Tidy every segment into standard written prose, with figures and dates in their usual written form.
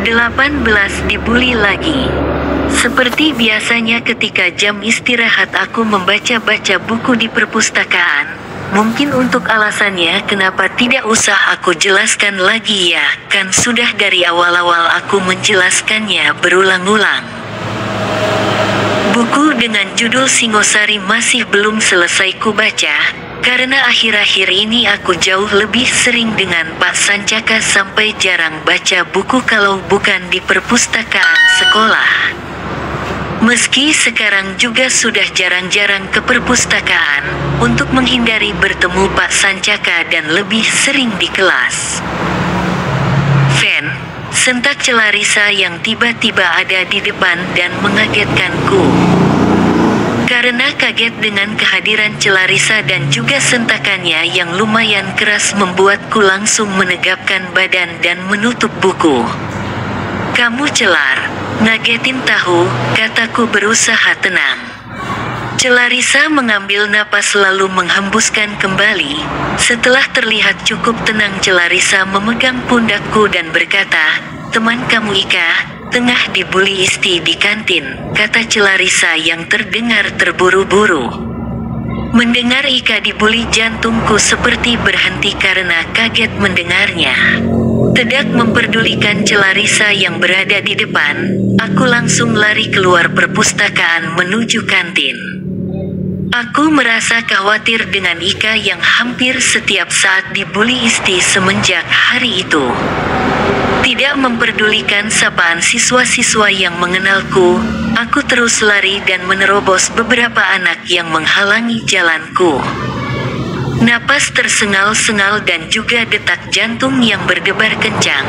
18 dibully lagi. Seperti biasanya ketika jam istirahat aku membaca-baca buku di perpustakaan. Mungkin untuk alasannya kenapa tidak usah aku jelaskan lagi ya, kan sudah dari awal-awal aku menjelaskannya berulang-ulang. Buku dengan judul Singosari masih belum selesai kubaca, karena akhir-akhir ini aku jauh lebih sering dengan Pak Sancaka sampai jarang baca buku kalau bukan di perpustakaan sekolah. Meski sekarang juga sudah jarang-jarang ke perpustakaan, untuk menghindari bertemu Pak Sancaka dan lebih sering di kelas. Fen, sentak Celarisa yang tiba-tiba ada di depan dan mengagetkanku. Karena kaget dengan kehadiran Celarisa dan juga sentakannya yang lumayan keras membuatku langsung menegapkan badan dan menutup buku. "Kamu Celar, ngagetin tahu," kataku berusaha tenang. Celarisa mengambil napas lalu menghembuskan kembali. Setelah terlihat cukup tenang, Celarisa memegang pundakku dan berkata, "Teman kamu Ika, tengah dibully Isti di kantin," kata Celarisa yang terdengar terburu-buru. Mendengar Ika dibully, jantungku seperti berhenti karena kaget mendengarnya. Tidak memperdulikan Celarisa yang berada di depan, aku langsung lari keluar perpustakaan menuju kantin. Aku merasa khawatir dengan Ika yang hampir setiap saat dibully Isti semenjak hari itu. Tidak memperdulikan sapaan siswa-siswa yang mengenalku, aku terus lari dan menerobos beberapa anak yang menghalangi jalanku. Napas tersengal-sengal dan juga detak jantung yang berdebar kencang,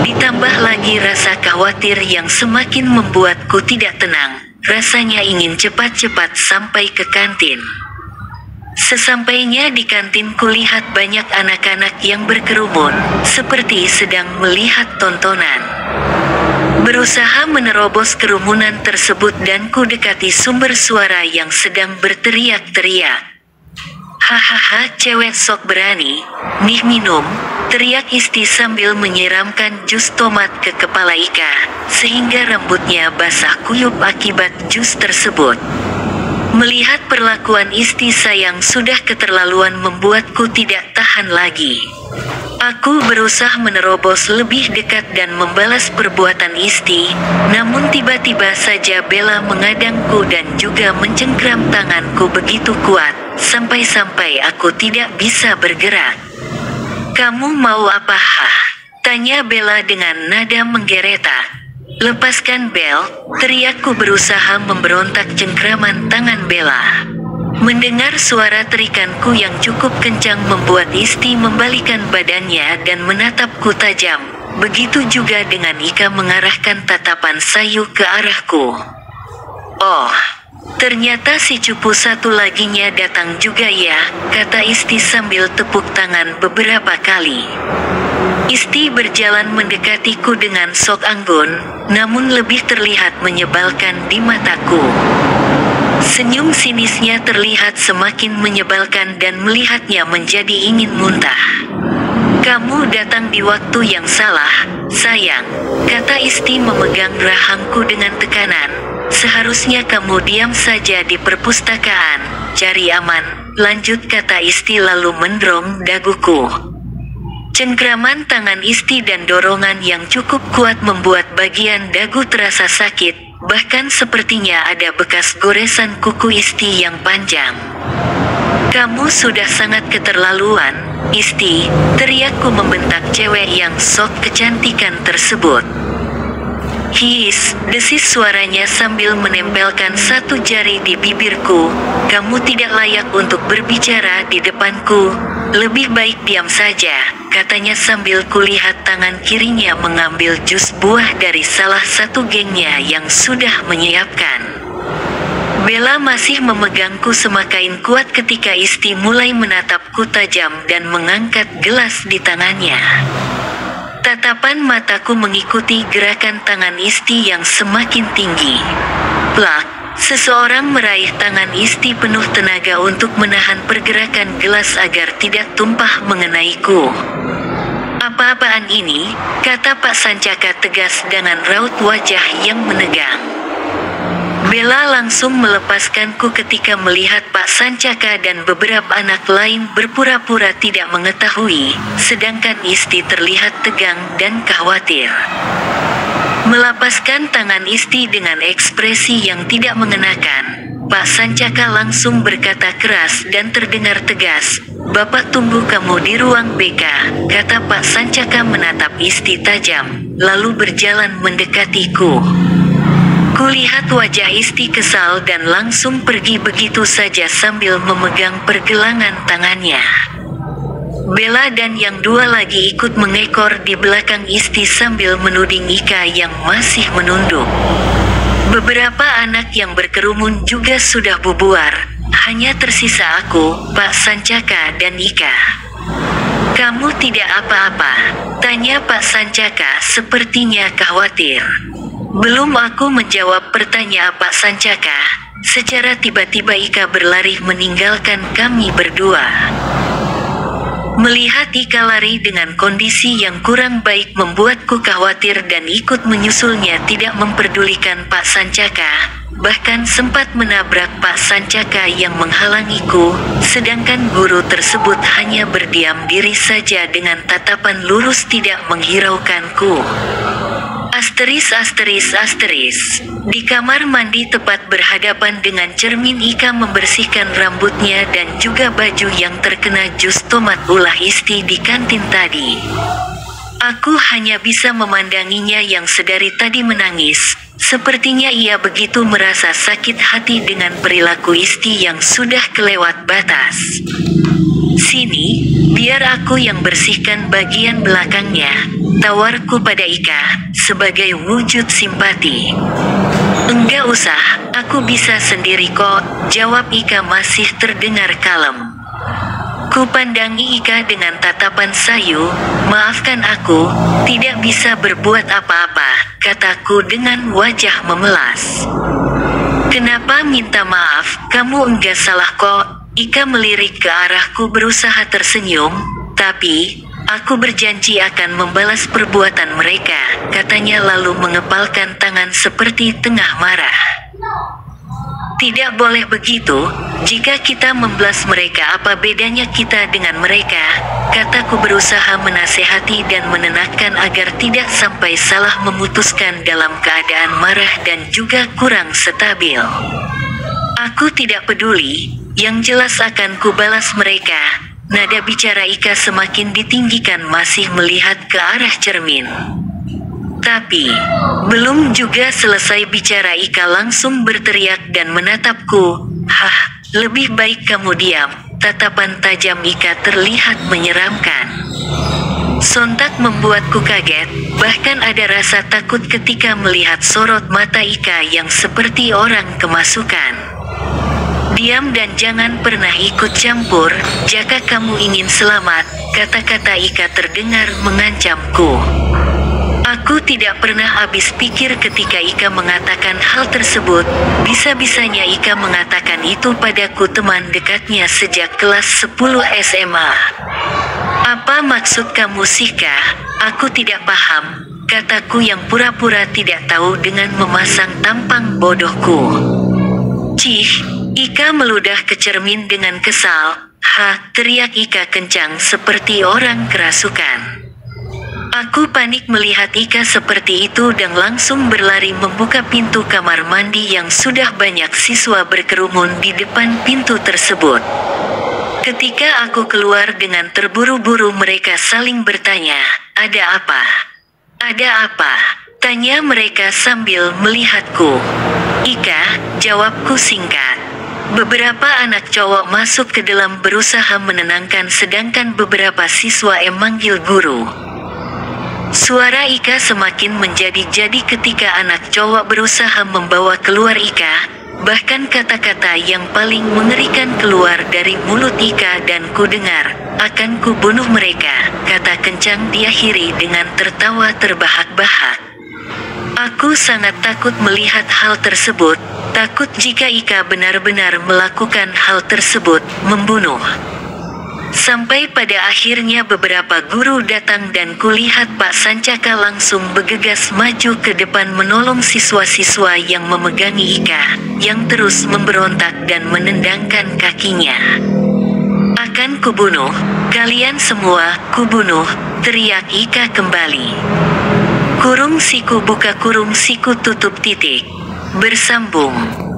ditambah lagi rasa khawatir yang semakin membuatku tidak tenang. Rasanya ingin cepat-cepat sampai ke kantin. Sesampainya di kantin kulihat banyak anak-anak yang berkerumun, seperti sedang melihat tontonan. Berusaha menerobos kerumunan tersebut dan ku dekati sumber suara yang sedang berteriak-teriak. "Hahaha, cewek sok berani, nih minum," teriak Isti sambil menyiramkan jus tomat ke kepala Ika, sehingga rambutnya basah kuyup akibat jus tersebut. Melihat perlakuan Isti yang sudah keterlaluan membuatku tidak tahan lagi. Aku berusaha menerobos lebih dekat dan membalas perbuatan Isti, namun tiba-tiba saja Bella mengadangku dan juga mencengkram tanganku begitu kuat, sampai-sampai aku tidak bisa bergerak. "Kamu mau apa?" tanya Bella dengan nada menggeretak. "Lepaskan Bel," teriakku berusaha memberontak cengkraman tangan Bella. Mendengar suara terikanku yang cukup kencang membuat Isti membalikkan badannya dan menatapku tajam. Begitu juga dengan Ika mengarahkan tatapan sayu ke arahku. "Oh, ternyata si cupu satu laginya datang juga ya," kata Isti sambil tepuk tangan beberapa kali. Isti berjalan mendekatiku dengan sok anggun, namun lebih terlihat menyebalkan di mataku. Senyum sinisnya terlihat semakin menyebalkan dan melihatnya menjadi ingin muntah. "Kamu datang di waktu yang salah, sayang," kata Isti memegang rahangku dengan tekanan. "Seharusnya kamu diam saja di perpustakaan, cari aman," lanjut kata Isti lalu mendorong daguku. Cengkraman tangan Isti dan dorongan yang cukup kuat membuat bagian dagu terasa sakit. Bahkan sepertinya ada bekas goresan kuku Isti yang panjang. "Kamu sudah sangat keterlaluan, Isti," teriakku membentak cewek yang sok kecantikan tersebut. "His," desis suaranya sambil menempelkan satu jari di bibirku, "kamu tidak layak untuk berbicara di depanku, lebih baik diam saja," katanya sambil kulihat tangan kirinya mengambil jus buah dari salah satu gengnya yang sudah menyiapkan. Bella masih memegangku semakin kuat ketika Isti mulai menatapku tajam dan mengangkat gelas di tangannya. Tatapan mataku mengikuti gerakan tangan Isti yang semakin tinggi. Plak! Seseorang meraih tangan Isti penuh tenaga untuk menahan pergerakan gelas agar tidak tumpah mengenaiku. Apa-apaan ini? Kata Pak Sancaka tegas dengan raut wajah yang menegang. Bella langsung melepaskanku ketika melihat Pak Sancaka dan beberapa anak lain berpura-pura tidak mengetahui, sedangkan Isti terlihat tegang dan khawatir. Melepaskan tangan Isti dengan ekspresi yang tidak mengenakan, Pak Sancaka langsung berkata keras dan terdengar tegas, "Bapak tunggu kamu di ruang BK," kata Pak Sancaka menatap Isti tajam, lalu berjalan mendekatiku. Kulihat wajah Isti kesal dan langsung pergi begitu saja sambil memegang pergelangan tangannya. Bella dan yang dua lagi ikut mengekor di belakang Isti sambil menuding Ika yang masih menunduk. Beberapa anak yang berkerumun juga sudah bubar, hanya tersisa aku, Pak Sancaka dan Ika. "Kamu tidak apa-apa?" tanya Pak Sancaka sepertinya khawatir. Belum aku menjawab pertanyaan Pak Sancaka, secara tiba-tiba Ika berlari meninggalkan kami berdua. Melihat Ika lari dengan kondisi yang kurang baik membuatku khawatir dan ikut menyusulnya, tidak memperdulikan Pak Sancaka, bahkan sempat menabrak Pak Sancaka yang menghalangiku, sedangkan guru tersebut hanya berdiam diri saja dengan tatapan lurus tidak menghiraukanku. Asteris. Di kamar mandi tepat berhadapan dengan cermin, Ika membersihkan rambutnya dan juga baju yang terkena jus tomat ulah Isti di kantin tadi. Aku hanya bisa memandanginya yang sedari tadi menangis. Sepertinya ia begitu merasa sakit hati dengan perilaku Isti yang sudah kelewat batas. "Sini, biar aku yang bersihkan bagian belakangnya," tawarku pada Ika, sebagai wujud simpati. "Enggak usah, aku bisa sendiri kok," jawab Ika masih terdengar kalem. Kupandangi Ika dengan tatapan sayu. "Maafkan aku, tidak bisa berbuat apa-apa," kataku dengan wajah memelas. "Kenapa minta maaf, kamu enggak salah kok." Ika melirik ke arahku berusaha tersenyum, "Tapi, aku berjanji akan membalas perbuatan mereka," katanya lalu mengepalkan tangan seperti tengah marah. "Tidak boleh begitu, jika kita membalas mereka apa bedanya kita dengan mereka," kataku berusaha menasehati dan menenangkan agar tidak sampai salah memutuskan dalam keadaan marah dan juga kurang stabil. "Aku tidak peduli, yang jelas akan kubalas mereka," nada bicara Ika semakin ditinggikan masih melihat ke arah cermin. Tapi, belum juga selesai bicara Ika langsung berteriak dan menatapku. "Hah, lebih baik kamu diam." Tatapan tajam Ika terlihat menyeramkan. Sontak membuatku kaget, bahkan ada rasa takut ketika melihat sorot mata Ika yang seperti orang kemasukan. "Diam dan jangan pernah ikut campur, jika kamu ingin selamat," kata-kata Ika terdengar mengancamku. Aku tidak pernah habis pikir ketika Ika mengatakan hal tersebut. Bisa-bisanya Ika mengatakan itu padaku, teman dekatnya sejak kelas 10 SMA. "Apa maksud kamu Sika? Aku tidak paham," kataku yang pura-pura tidak tahu dengan memasang tampang bodohku. "Cih," Ika meludah ke cermin dengan kesal. "Ha!" teriak Ika kencang seperti orang kerasukan. Aku panik melihat Ika seperti itu dan langsung berlari membuka pintu kamar mandi yang sudah banyak siswa berkerumun di depan pintu tersebut. Ketika aku keluar dengan terburu-buru, mereka saling bertanya, "Ada apa? Ada apa?" tanya mereka sambil melihatku. "Ika," jawabku singkat. Beberapa anak cowok masuk ke dalam berusaha menenangkan, sedangkan beberapa siswa memanggil guru. Suara Ika semakin menjadi-jadi ketika anak cowok berusaha membawa keluar Ika, bahkan kata-kata yang paling mengerikan keluar dari mulut Ika dan ku dengar, "Akan ku bunuh mereka," kata kencang diakhiri dengan tertawa terbahak-bahak. Aku sangat takut melihat hal tersebut, takut jika Ika benar-benar melakukan hal tersebut, membunuh. Sampai pada akhirnya beberapa guru datang dan kulihat Pak Sancaka langsung bergegas maju ke depan menolong siswa-siswa yang memegangi Ika, yang terus memberontak dan menendangkan kakinya. Akan kubunuh, kalian semua, kubunuh, teriak Ika kembali. Kurung siku buka kurung siku tutup titik. Bersambung.